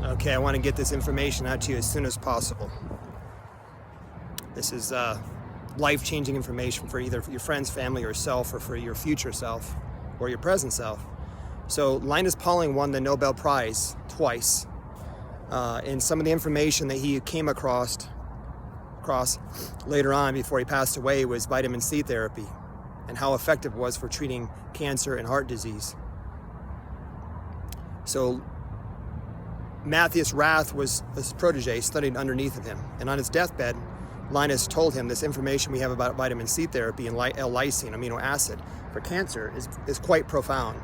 Okay, I want to get this information out to you as soon as possible. This is life-changing information for either your friends, family, or yourself, or for your future self, or your present self. So Linus Pauling won the Nobel Prize twice. And some of the information that he came across later on before he passed away was vitamin C therapy and how effective it was for treating cancer and heart disease. So Matthias Rath was his protege, studied underneath of him. And on his deathbed, Linus told him this information we have about vitamin C therapy and L-lysine, amino acid, for cancer is quite profound.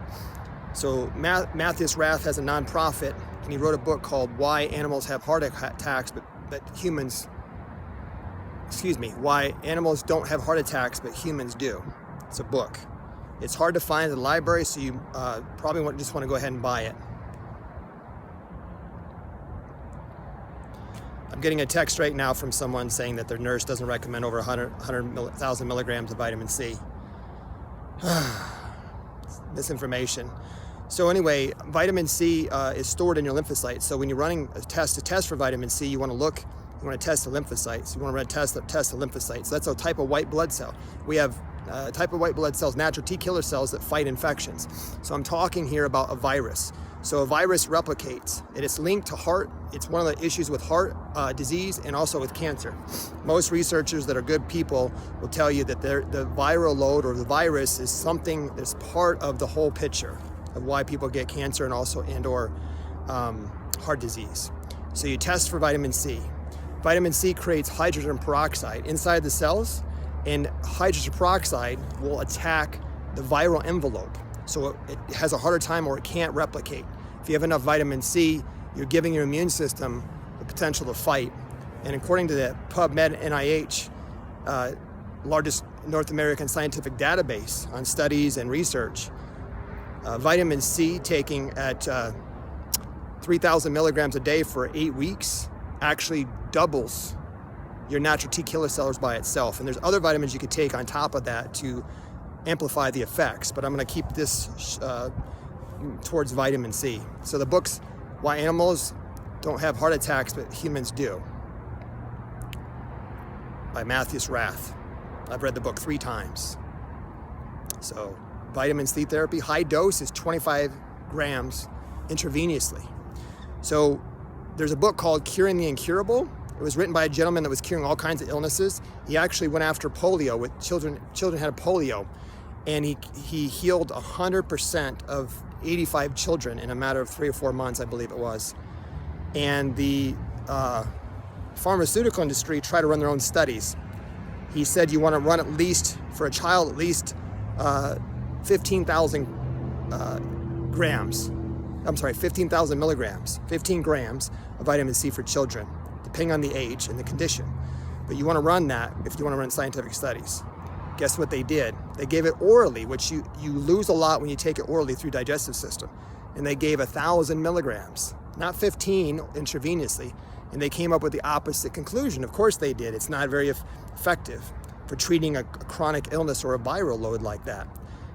So Matthias Rath has a nonprofit, and he wrote a book called Why Animals Have Heart Attacks, Why Animals Don't Have Heart Attacks, but Humans Do. It's a book. It's hard to find in the library, so you probably just want to go ahead and buy it. I'm getting a text right now from someone saying that their nurse doesn't recommend over 100,000 milligrams of vitamin C. Misinformation. So anyway, vitamin C is stored in your lymphocytes. So when you're running a test for vitamin C, you want to test the lymphocytes. You want to test the lymphocytes. That's a type of white blood cell. We have a type of white blood cells, natural T killer cells that fight infections. So I'm talking here about a virus. So a virus replicates, and it's linked to heart. It's one of the issues with heart disease and also with cancer. Most researchers that are good people will tell you that the viral load or the virus is something that's part of the whole picture of why people get cancer and also or heart disease. So you test for vitamin C. Vitamin C creates hydrogen peroxide inside the cells, and hydrogen peroxide will attack the viral envelope. So it has a harder time, or it can't replicate. If you have enough vitamin C, you're giving your immune system the potential to fight. And according to the PubMed NIH, largest North American scientific database on studies and research, vitamin C taking at 3,000 milligrams a day for 8 weeks actually doubles your natural T killer cells by itself. And there's other vitamins you could take on top of that to amplify the effects, but I'm going to keep this towards vitamin C. So the book's Why Animals Don't Have Heart Attacks, but Humans Do, by Matthias Rath. I've read the book 3 times. So vitamin C therapy, high dose is 25 grams intravenously. So there's a book called Curing the Incurable. It was written by a gentleman that was curing all kinds of illnesses. He actually went after polio with children. Children had polio, and he healed 100% of 85 children in a matter of 3 or 4 months, I believe it was. And the pharmaceutical industry tried to run their own studies. He said you want to run at least, for a child, at least 15,000 15,000 milligrams, 15 grams of vitamin C for children, depending on the age and the condition. But you want to run that if you want to run scientific studies. Guess what they did? They gave it orally, which you lose a lot when you take it orally through digestive system. And they gave 1,000 milligrams, not 15 intravenously. And they came up with the opposite conclusion. Of course they did. It's not very effective for treating a chronic illness or a viral load like that.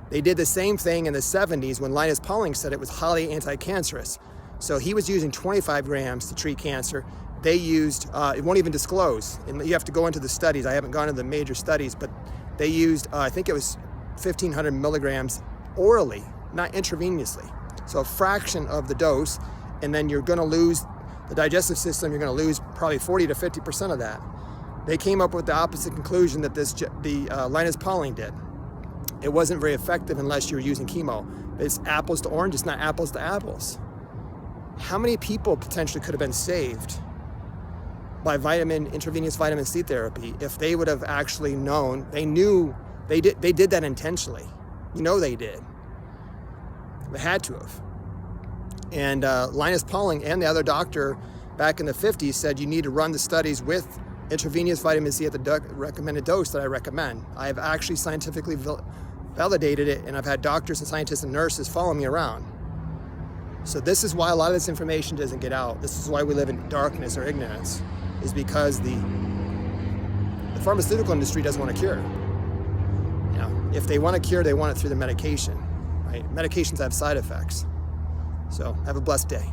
They did the same thing in the 70s when Linus Pauling said it was highly anti-cancerous. So he was using 25 grams to treat cancer. They used, it won't even disclose, and you have to go into the studies. I haven't gone into the major studies, but they used, I think it was 1,500 milligrams orally, not intravenously. So a fraction of the dose, and then you're gonna lose the digestive system, you're gonna lose probably 40 to 50% of that. They came up with the opposite conclusion that Linus Pauling did. It wasn't very effective unless you were using chemo. It's apples to oranges, not apples to apples. How many people potentially could have been saved by intravenous vitamin C therapy if they would have actually known? They knew they did that intentionally. You know they did. They had to have. And Linus Pauling and the other doctor back in the 50s said you need to run the studies with intravenous vitamin C at the recommended dose that I recommend. I have actually scientifically validated it, and I've had doctors and scientists and nurses follow me around. So this is why a lot of this information doesn't get out. This is why we live in darkness or ignorance, is because the pharmaceutical industry doesn't want to cure. You know, if they want to cure, they want it through the medication, right? Medications have side effects. So have a blessed day.